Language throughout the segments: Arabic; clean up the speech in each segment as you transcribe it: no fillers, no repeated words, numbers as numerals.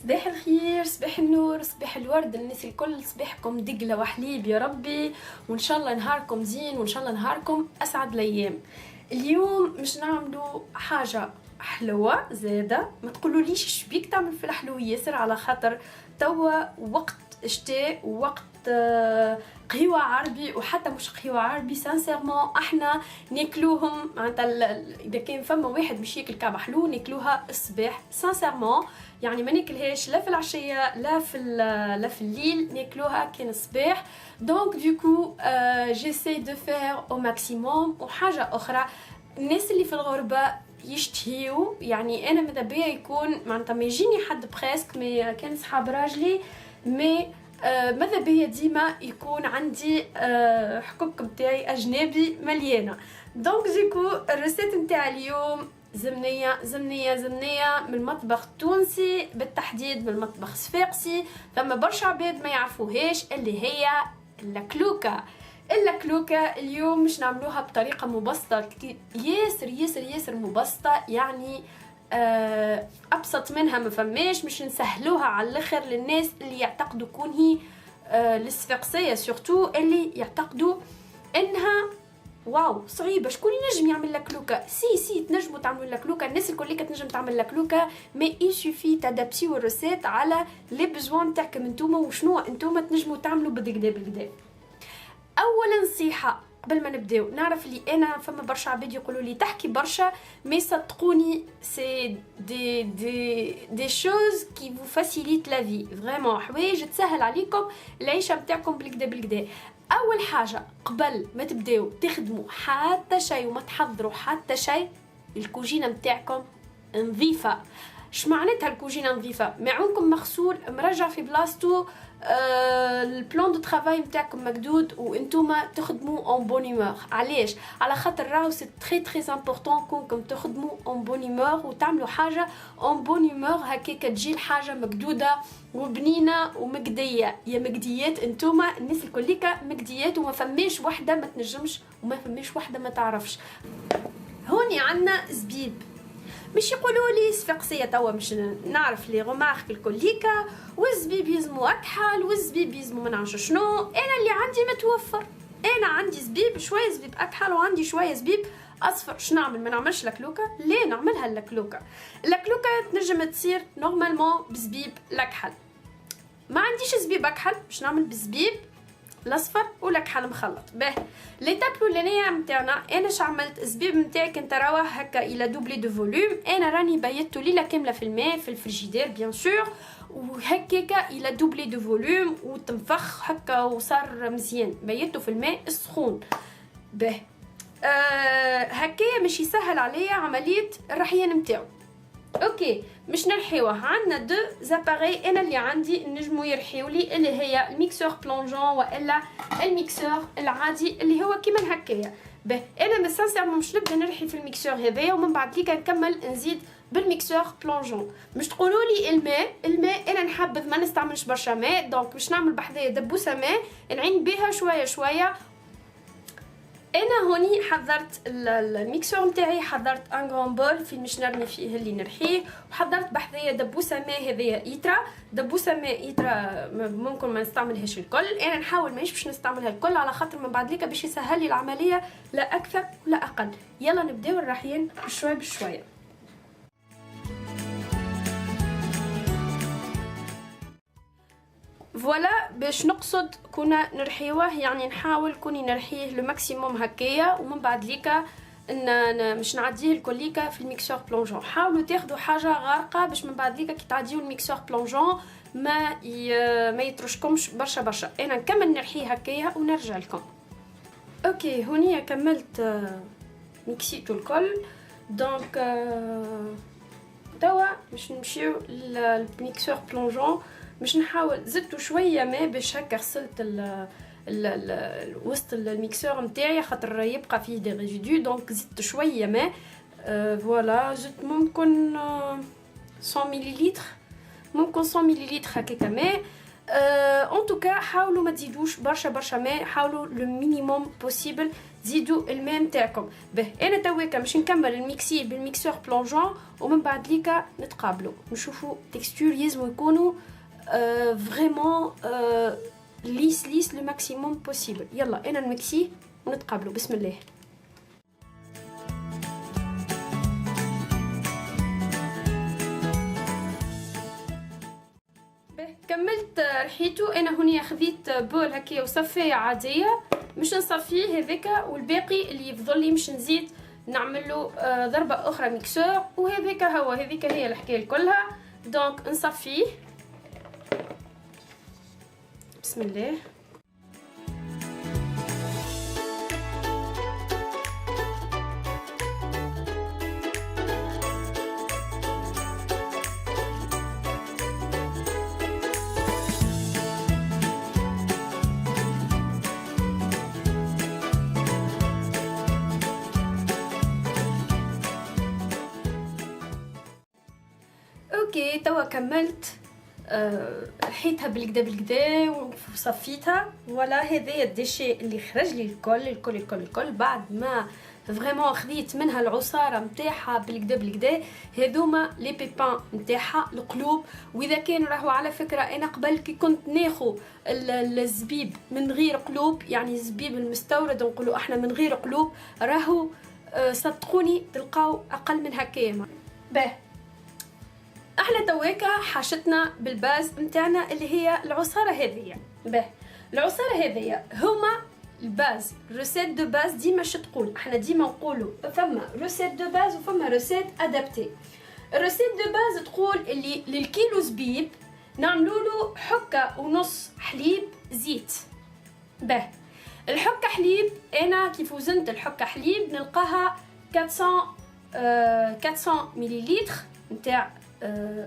صباح الخير، صباح النور، صباح الورد، الناس الكل صباحكم دقلة وحليب يا ربي، وان شاء الله نهاركم زين وان شاء الله نهاركم اسعد الايام. اليوم مش نعملوا حاجة حلوة زادة، ما تقولوليش شبيك تعمل في الحلو ياسر، على خاطر توا وقت شتاء ووقت قهوة عربي، وحتى مش قهوة عربي سانسيرمون احنا ناكلوهم معناتها اذا كان فما واحد باش ياكل كعبة حلو ناكلوها الصباح سانسيرمون، يعني ما ناكلهاش لا في العشية لا في الليل، ناكلوها كان الصباح. دونك دوكو جيسي دو فير او ماكسيموم. وحاجة اخرى الناس اللي في الغربة يشتهيو، يعني انا ماذا بيا يكون معناتها ما يجيني حد بريسك مي كان صحاب راجلي مي ماذا بيا ديما يكون عندي حكوك متاعي اجنبي مليانه. دونك ديكو الريسيت نتاع اليوم زمنيه من المطبخ التونسي، بالتحديد من المطبخ الصفاقسي. فما برشا عباد ما يعرفوهاش اللي هي اللكلوكه. اليوم مش نعملوها بطريقه مبسطه ياسر ياسر ياسر مبسطه، يعني ابسط منها ما فماش، مش نسهلوها على الاخر للناس اللي يعتقدوا كون هي الصفاقسيه، سورتو اللي يعتقدوا انها واو صعيبه. شكون ينجم يعمل لكلوكه؟ سي تنجموا تعملوا لكلوكه، الناس الكل تنجم تعمل لكلوكه، مي يسوفي تادابتيو الريسيت على لي بيزوان تاعكم نتوما وشنو نتوما تنجموا تعملوا بالكدا. اولا نصيحه قبل ما نبداو، نعرف اللي انا فما برشا عباد يقولوا لي تحكي برشا، مي صدقوني سي دي شوز كي فو فاسيليت لا في، فريمون حوايج تسهل عليكم العيشه نتاعكم بالكدا. اول حاجه قبل ما تبداو تخدموا حتى شيء وما تحضروا حتى شيء، الكوجينه نتاعكم نظيفه. اش معناتها الكوجينه نظيفه؟ معونكم مغسول مرجع في بلاصتو، البلان دو طرافاي نتاعكم مقدود، وانتوما تخدموا اون بون هومور. علاش؟ على خاطر راهو سي تري امبورطون كونكم تخدموا اون بون هومور وتعملوا حاجه اون بون هومور، هكاك تجي الحاجه مقدوده وبنينه ومقديه. يا مقديات انتوما الناس الكليكه مقديات، وما فماش وحده ما تنجمش وما فماش وحده ما تعرفش. هوني عندنا زبيب، مش يقولوا لي صفاقسيه توا مش نعرف لي غمارك الكليكا، والزبيب يزمو اكحل والزبيب يزمو ما نعرفش شنو. انا اللي عندي متوفر، انا عندي زبيب شويه زبيب اكحل وعندي شويه زبيب اصفر. شنو نعمل؟ ما نعملش لكلوكه؟ ليه نعملها اللكلوكه تنجم تصير نورمالمون بزبيب الاكحل. ما عنديش زبيب اكحل، باش نعمل بزبيب الاصفر ولكحل مخلط. باهي ليتاب الاولانيه نتاعنا، انا عملت الزبيب نتاعي كنت راوه هكا الى دوبلي دو فوليوم، انا راني بيتو ليله كامله في الماء في الفريجيدير بيان سور، وهكاكا الى دوبلي دو فوليوم وتنفخ هكا وصار مزيان، بيتو في الماء السخون. باهي هكايا مش يسهل عليا عمليه الرحيان نتاعو. اوكي مش نرحيوه، عندنا دو زاباري انا اللي عندي نجموا يرحيوا لي، اللي هي الميكسور بلونجون والا الميكسور العادي اللي هو كيما هكايا. به انا من سانسيرمون مش نبدا نرحي في الميكسور هذايا ومن بعد ليك نكمل نزيد بالميكسور بلونجون. مش تقولوا لي الماء انا نحبذ ما نستعملش برشا ماء، دونك باش نعمل بحذايا دبوسه ماء نعين بها شويه. انا هوني حضرت الميكسور نتاعي، حضرت ان غران بول في مش نرمي فيه اللي نرحيه، وحضرت بحذايا دبوسه ماء هذيا ايترا، دبوسه ماء ايترا ممكن ما نستعملهاش الكل، انا نحاول ماهيش باش نستعملها الكل على خاطر من بعد ليك باش يسهل لي العمليه لا اكثر ولا اقل. يلا نبداو الرحيان بشويه. فوالا باش نقصد كنا نرحيوه، يعني نحاول كوني نرحيه لو ماكسيموم هكايا، ومن بعد ليكا مش نعديه الكليكا في الميكسور بلونجون. حاولوا تاخذوا حاجه غارقه باش من بعد ليكا كي تعديو الميكسور بلونجون ما يترشكمش برشا. انا نكمل نرحيه هكايا ونرجع لكم. اوكي هوني كملت ميكسيتو الكل، دونك توا باش نمشيو للميكسور بلونجون. مش نحاول زدت شويه ماء باش هكا غسلت وسط الميكسور نتاعي خاطر يبقى فيه دي ريزيدو، دونك زدت شويه ماء. فوالا زدت ممكن 100 مليلتر هكاك ماء. ان توكا حاولوا ما تزيدوش برشا ماء، حاولوا لو مينيموم بوسيبل تزيدوا الماء نتاعكم. به انا تويكا باش نكمل الميكسي بالميكسور بلونجون، ومن بعد ليكا نتقابلوا نشوفوا تكستور يلزموا يكونوا فريمون ليس لو ماكسيموم بوسيبل. يلا انا نمكسي ونتقابلوا. بسم الله. كملت رحيتو. انا هوني خذيت بول هكا وصفيه عاديه مش نصفيه هذاك، والباقي اللي يفضل لي مش نزيد نعمل له ضربه اخرى ميكسور، وهذاك هو هذيك هي الحكايه كلها. دونك نصفيه. بسم الله. اوكي توا كملت رحيتها بالكدا وصفيتها. ولا هذايا الديشي اللي خرج لي الكل بعد ما فريمون خديت منها العصاره نتاعها بالكدا. هذوما لي بيبان نتاعها القلوب. واذا كان راهو على فكره انا قبل كي كنت ناخذ الزبيب من غير قلوب، يعني الزبيب المستورد نقولوا احنا من غير قلوب، راهو صدقوني تلقاو اقل من هكايا. باه احنا تواكا حاشتنا بالباز نتاعنا اللي هي العصاره هذيا. به العصاره هذيا هما الباز، روسيت دو باز. ديما تقول احنا ديما نقولوا فما روسيت دو باز وفما روسيت ادابتي. الروسيت دو باز تقول اللي للكيلو زبيب نعملوا له حكه ونص حليب زيت. به الحكه حليب انا كيف وزنت الحكه حليب نلقاها 400 مليلتر نتاع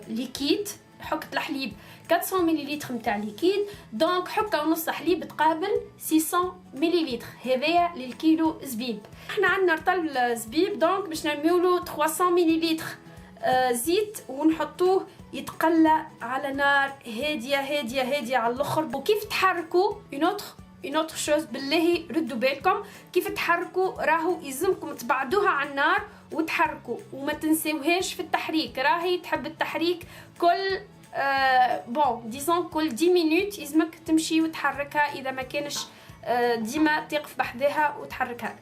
ليكيد. حكة الحليب 400 مليلتر نتاع ليكيد، دونك حكة ونص حليب تقابل 600 مليلتر. هذايا للكيلو زبيب. احنا عندنا رطل زبيب دونك باش نرميولو 300 مليلتر زيت ونحطوه يتقلى على نار هاديه على الاخر. وكيف تحركوا اون اوتر شوز بالله ردوا بالكم كيف تحركوا. راهو يلزمكم تبعدوها على النار وتحركوا وما تنسوهاش في التحريك. راهي تحب التحريك كل بون ديزون كل 10 مينوت يلزمك تمشي وتحركها اذا ما كانش ديما تقف بحذاها وتحركها.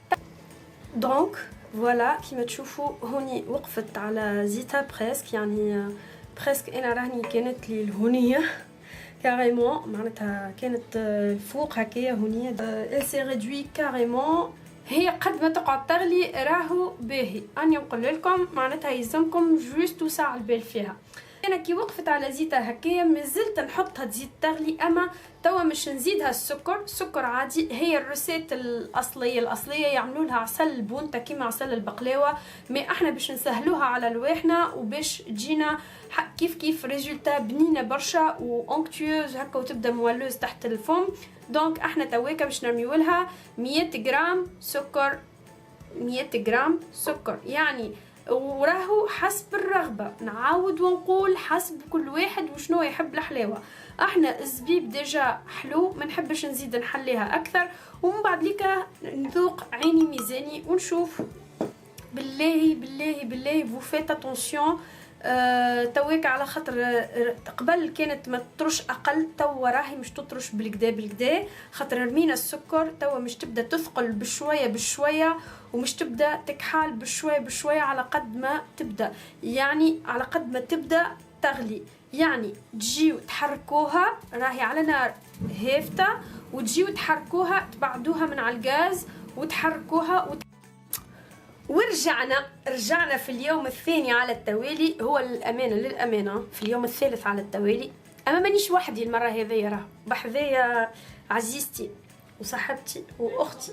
دونك فوالا كيما تشوفوا هوني وقفت على زيتها بريسك، يعني بريسك انا راهني كانت لي الهونيه كاريمون، معناتها كانت فوق هكايا هونيه. ال سي ريدوي كاريمون. هي قد ما تقعد تغلي راهو باهي. اني نقول لكم معناتها يلزمكم جوست ساعه البال فيها. انا كي وقفت على زيتها هكايا مازلت نحطها تزيد تغلي، اما توا مش نزيدها السكر عادي. هي الروسيت الاصليه يعملوا لها عسل البونتا كيما عسل البقلاوه، مي احنا باش نسهلوها على رواحنا وباش تجينا كيف ريزولتا بنينه برشا وانكتيوز هكا وتبدا مولوز تحت الفم. دونك احنا تواكا باش نرميولها 100 غرام سكر. 100 غرام سكر يعني وراهو حسب الرغبه. نعاود ونقول حسب كل واحد وشنو يحب الحلاوه. احنا الزبيب ديجا حلو ما نحبش نزيد نحليها اكثر، ومن بعد ليكا نذوق عيني ميزاني ونشوف. بالله فو فيت اتونسيون. تواك على خاطر قبل كانت ما تطرش اقل، توا راهي مش تطرش بالكدا خاطر رمينا السكر. توا مش تبدا تثقل بشويه ومش تبدا تكحال بشويه على قد ما تبدا، يعني على قد ما تبدا تغلي. يعني تجيو تحركوها راهي على نار هافته وتجيو تحركوها تبعدوها من على الغاز وتحركوها ورجعنا في اليوم الثاني على التوالي. هو للأمانة في اليوم الثالث على التوالي. أما مانيش وحدي المرة هذيا، راه بحذايا عزيزتي وصاحبتي وأختي.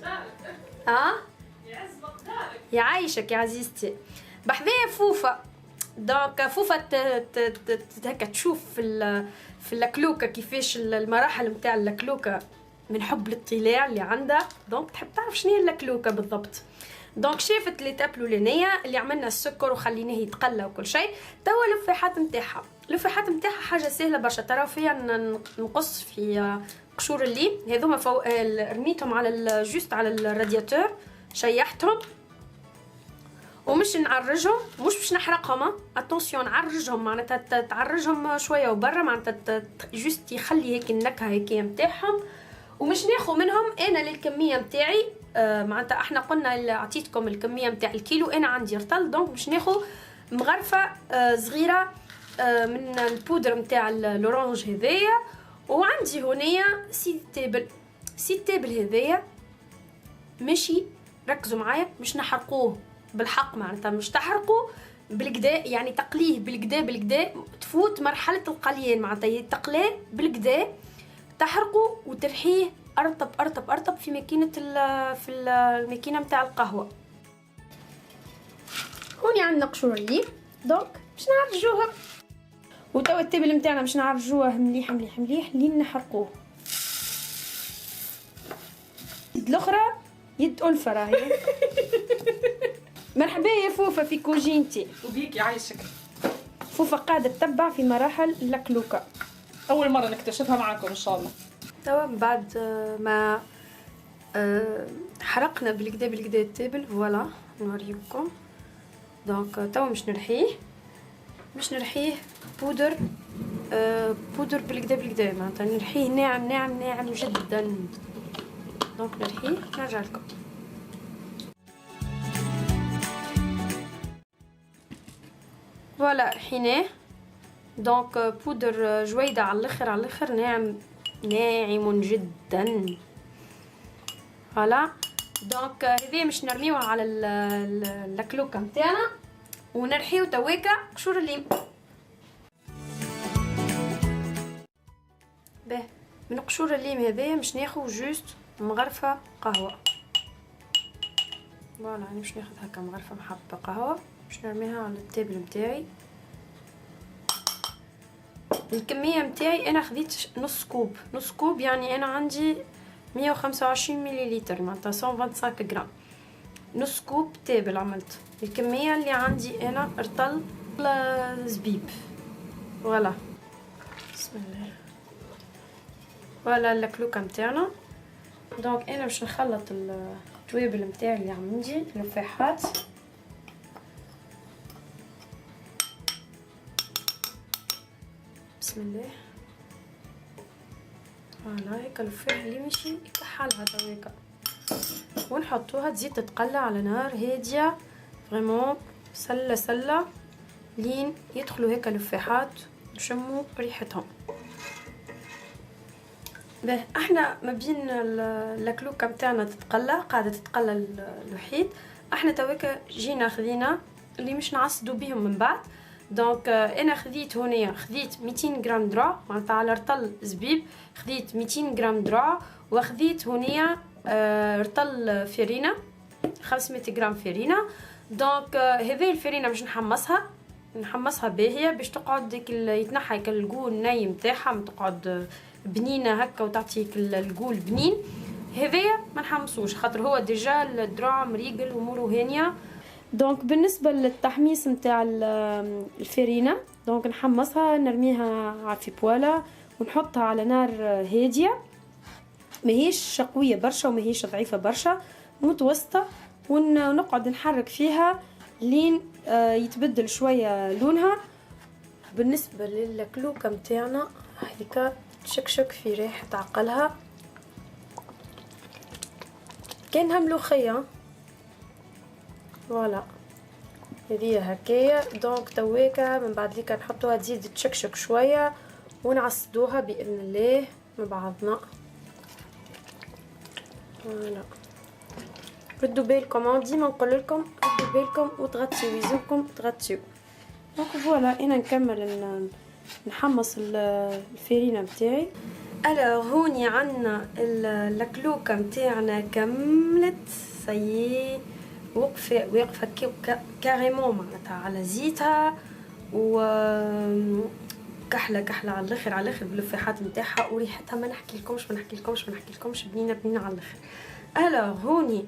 يعيشك يا عزيزتي. بحذايا فوفا. دونك فوفا هكا تشوف في اللكلوكة كيفاش المراحل نتاع اللكلوكة من حب الاطلاع اللي عندها. دونك تحب تعرف شنو هي اللكلوكة بالضبط. دونك شافت ليتاب الاولانيه اللي عملنا السكر وخليناه يتقلى وكل شيء. توا الفاحات نتاعها اللفاحات نتاعها حاجه سهله برشا. ترى فيها نقص في قشور الليم هذوما رميتهم على جوست على الرادياتور، شيحتهم ومش نعرجهم، مش باش نحرقهم، اتونسيون نعرجهم معناتها تعرجهم شويه وبرا معناتها جوست يخلي هيك النكهه هيك نتاعهم. ومش ناخذ منهم انا للكميه نتاعي، معناتها احنا قلنا اللي عطيتكم الكميه نتاع الكيلو، انا عندي رطل دونك باش ناخذ مغرفه صغيره من البودر نتاع الاورانج هذايا. وعندي هنايا سيد تابل هذايا ماشي، ركزوا معايا مش نحرقوه بالحق، معناتها مش تحرقوا بالكدا، يعني تقليه بالكدا تفوت مرحله القليان، معناتها تقليه بالكدا تحرقوا وترحيه ارطب في ماكينه في الماكينه نتاع القهوه. هوني عندنا قشور الليم دونك باش نعرجوها، وتوا التابل نتاعنا باش نعرجوه مليح لين نحرقوه. الاخرى يد ألفة راهي. مرحبا يا فوفا في كوجينتي. وبيك يعيشك. فوفا قاعده تتبع في مراحل اللكلوكه، اول مره نكتشفها معكم ان شاء الله. توا بعد ما حرقنا بالكدا التابل، فوالا نوريكم. دونك توا مش نرحيه بودر بالكدا معناتها نرحيه ناعم جدا. دونك نرحيه نرجع لكم. فوالا رحيناه، دونك بودر جويده على الاخر ناعم جدا. فوالا دونك هذه مش نرميوها على اللكلوكه نتاعنا ونرحيو تواكا قشور الليم. به من قشور الليم هذايا مش ناخذ جوست مغرفه قهوه. فوالا انا مش ناخذ هكا مغرفه محبه قهوه، مش نرميها على التابل نتاعي. الكميه نتاعي انا خديت نص كوب، يعني انا عندي 125 مليلتر معناتها 125 غرام، نص كوب تابل عملت. الكميه اللي عندي انا رطل زبيب. فوالا بسم الله. فوالا اللكلوكه نتاعنا. دونك انا باش نخلط التوابل نتاعي اللي عندي، اللفاحات. بسم الله. فوالا هيك اللفاح اللي مشي يكحلها تويكا، ونحطوها تزيد تتقلى على نار هاديه فريمون سله لين يدخلوا هيك اللفاحات نشموا ريحتهم. به احنا ما بين اللكلوكه نتاعنا قاعده تتقلى الوحيد، احنا تويكا جينا خذينا اللي مش نعصدوا بهم من بعد. دونك انا خذيت 200 غرام درع معناتها على رطل زبيب، خذيت 200 غرام درع، وخذيت هنايا رطل فرينه 500 غرام فرينه. دونك هذه الفرينه باش نحمصها باهيه باش تقعد ديك يتنحى القول نايم تاعها، تقعد بنينه هكا وتعطيك القول بنين. هذايا ما نحمصوش خاطر هو ديجا الدرع مريقل ومورو هانيه. دونك بالنسبه للتحميص نتاع الفرينه، دونك نحمصها نرميها في بواله ونحطها على نار هاديه، ماهيش قويه برشا وماهيش ضعيفه برشا، متوسطه، ونقعد نحرك فيها لين يتبدل شويه لونها. بالنسبه للكلوكه نتاعنا هذيك تشكشك في ريحه عقلها كانها ملوخيه. فوالا هذه هكايا. دونك تواكا من بعد ليك نحطوها تزيد تشكشك شويه ونعصدوها باذن الله مع بعضنا. فوالا ردوا بالكم، ديما نقول لكم ردوا بالكم وتغطيو يلزمكم تغطيو. دونك فوالا انا نكمل نحمص الفرينه نتاعي. هوني عندنا اللكلوكه نتاعنا كملت سي واقفه كاريمون معناتها على زيتها، و كحله على الاخر باللفاحات نتاعها، وريحتها ما نحكي لكمش بنينه على الاخر. هوني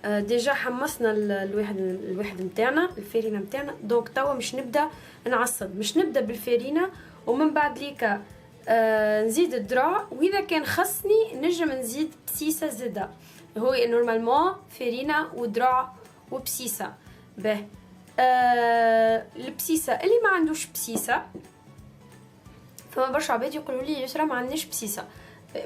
ديجا حمصنا الواحد نتاعنا الفارينه نتاعنا. دونك توا مش نبدا نعصد، مش نبدا بالفارينه ومن بعد ليكا نزيد الذرع، واذا كان خصني نجم نزيد بسيسه زاده. هو نورمالمون فارينه وذرع وبسيسه. به البسيسه اللي ما عندوش بسيسه، فما برشا عباد يقولوا لي يسرا ما عندناش بسيسه.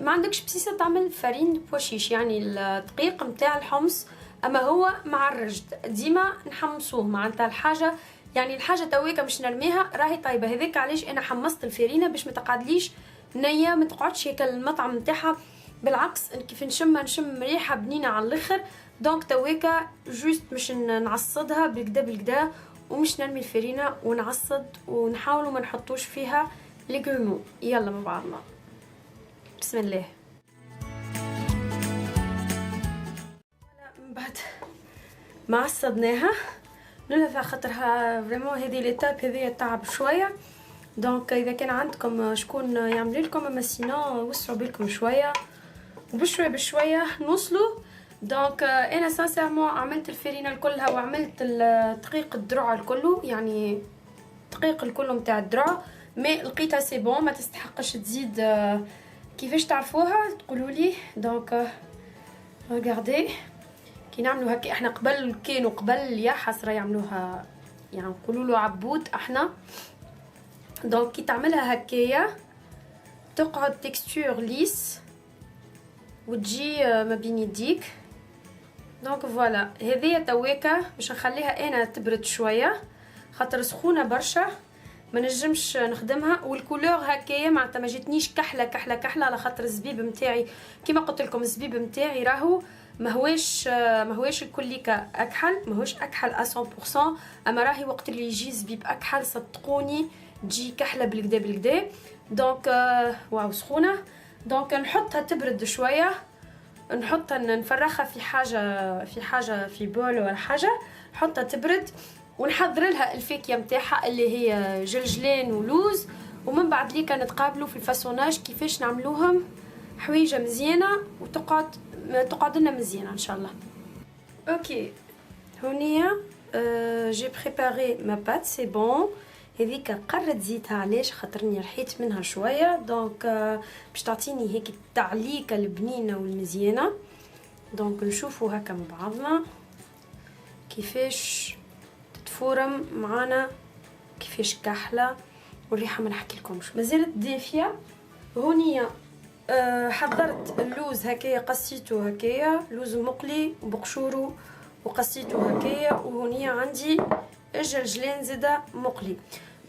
ما عندكش بسيسه تعمل فارين بوشيش، يعني الدقيق نتاع الحمص، اما هو معرج ديما نحمصوه معناتها الحاجه، يعني الحاجه تويكا مش نرميها راهي طيبه. هذاك علاش انا حمصت الفارينه باش ما تقعدليش نيه، ما تقعدش هيك المطعم نتاعها، بالعكس كيف نشم ريحه بنينه على الاخر. دونك تويكا جوست مش نعصدها بالكدا ومش نرمي الفارينه ونعصد، ونحاولوا ما نحطوش فيها ليغومو. يلا مع بعضنا، بسم الله. من بعد ما عصدناها نلفها خاطرها فريمون هذه ليتاب هذه تعب شويه. دونك اذا كان عندكم شكون يعمل لكم، اما سينو وسعوا بالكم شويه وبشويه نوصلوا. دونك انا سانسيرمون عملت الفارينه كلها وعملت دقيق الذرع الكل، يعني دقيق الكل نتاع الذرع، مي لقيتها سي بون ما تستحقش تزيد. كيفاش تعرفوها تقولوا لي؟ دونك ريغاردي كي نعملوا هكا، احنا كانوا قبل يا حسره يعملوها، يعني نقولوا له عبود احنا. دونك كي تعملها هكايا تقعد تكستور ليس وتجي ما بين يديك. دونك فوالا هذه تويكا باش نخليها انا تبرد شويه خاطر سخونه برشا ما نجمش نخدمها. والكولور هكايا معناتها ما جاتنيش كحله على خاطر الزبيب نتاعي كيما قلت لكم، الزبيب نتاعي راهو ماهوش الكليكا اكحل، ماهوش اكحل 100%، اما راهي وقت اللي يجي زبيب اكحل صدقوني تجي كحله بالكدا. دونك واو سخونه. دونك نحطها تبرد شويه، نحطها نفرخها في حاجه في بول ولا حاجه، نحطها تبرد ونحضر لها الفاكهه نتاعها اللي هي جلجلان ولوز. ومن بعد ليك نتقابلوا في الفاسوناج كيفاش نعملوهم حويجه مزيانه وتقعد لنا مزيانه ان شاء الله. اوكي هونيا جي بريباري ما بات سي بون. هذيك قررت زيتها علاش خاطرني رحيت منها شويه. دونك باش تعطيني هيك التعليكه البنينه والمزيانه. دونك نشوفوا هكا مع بعضنا كيفاش تتفورم معانا، كيفاش كحله والريحه ما نحكي لكمش مازالت دافيه. هونيا حضرت اللوز هكايا، قصيته هكايا لوز مقلي وبقشورو وقصيته هكايا. وهونيا عندي الجلجلان زاده مقلي.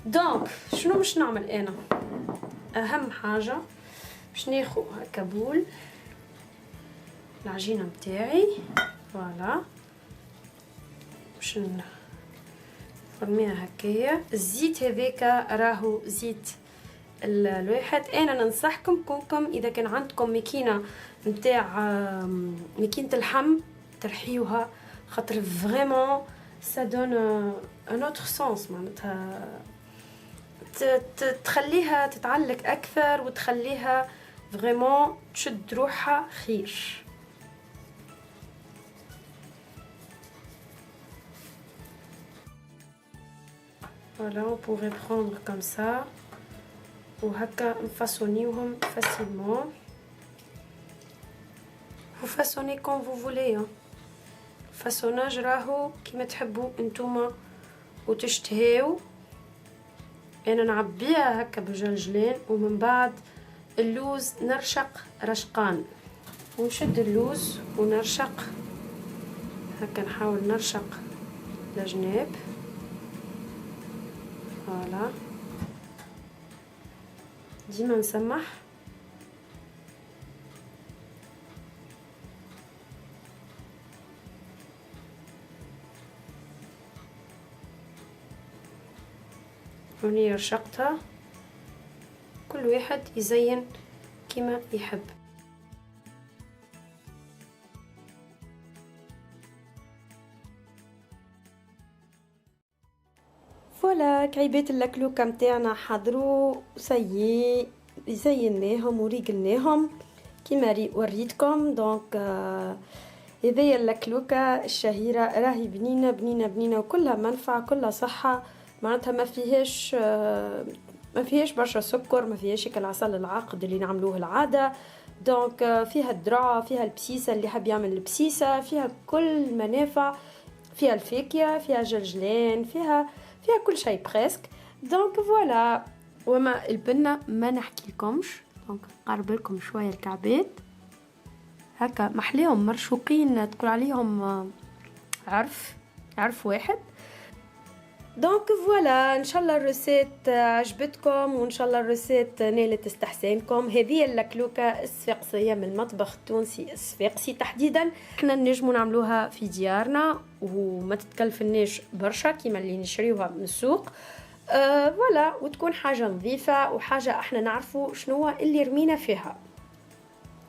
دونك شنو باش نعمل انا؟ اهم حاجه باش ناخذ هكا بول العجينه نتاعي، فوالا باش نفرميها هكايا. الزيت هذاك راهو زيت الواحد. انا ننصحكم كونكم اذا كان عندكم ماكينه نتاع ماكينه اللحم ترحيوها خاطر فريمون سا دون ان اوتر سونس، معناتها تخليها تتعلق اكثر وتخليها فريمون تشد روحها خير. Voilà, on pourrait prendre comme ça وهكا نفاسونيوهم facilement. Vous façonnez comme vous voulez. الفاسوناج راهو كيما تحبوا انتوما وتشتهيو. انا نعبيها هكا بجلجلان ومن بعد اللوز نرشق رشقان، ونشد اللوز ونرشق هكا، نحاول نرشق الجناب. فوالا ديما نسمح. هوني رشقتها، كل واحد يزين كما يحب. فوالا كعيبات اللكلوكه متاعنا حضروا سيي، زيناهم وريقلناهم كيما وريتكم. دونك هذه اللكلوكة الشهيرة راهي بنينة بنينة بنينة وكلها منفعة كلها صحة، معناتها ما فيهاش برشا سكر، ما فيهاش العسل العاقد اللي نعملوه العادة. دونك فيها الدرع، فيها البسيسة اللي حاب يعمل البسيسة، فيها كل منافع، فيها الفاكهة، فيها جلجلان، فيها كل شيء بريسك. دونك فوالا. وما البنة ما نحكي لكمش، دونك نقرب لكم شوية الكعبات هكا محليهم مرشوقين، تقول عليهم عرف واحد. دونك فوالا، ان شاء الله الريسيت عجبتكم، وان شاء الله الريسيت نالت استحسانكم. هذه اللكلوكه الصفاقسيه من المطبخ التونسي الصفاقسي تحديدا، احنا نجمو نعملوها في ديارنا وما تتكلفناش برشا كيما اللي نشريوها من السوق. فوالا، وتكون حاجه نظيفه وحاجه احنا نعرفوا شنو اللي رمينا فيها.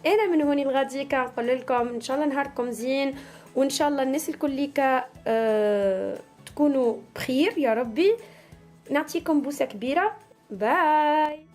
انا من هوني لغاديكا نقول لكم ان شاء الله نهاركم زين، وان شاء الله الناس الكليكا تكونوا بخير يا ربي. نعطيكم بوسه كبيره، باي.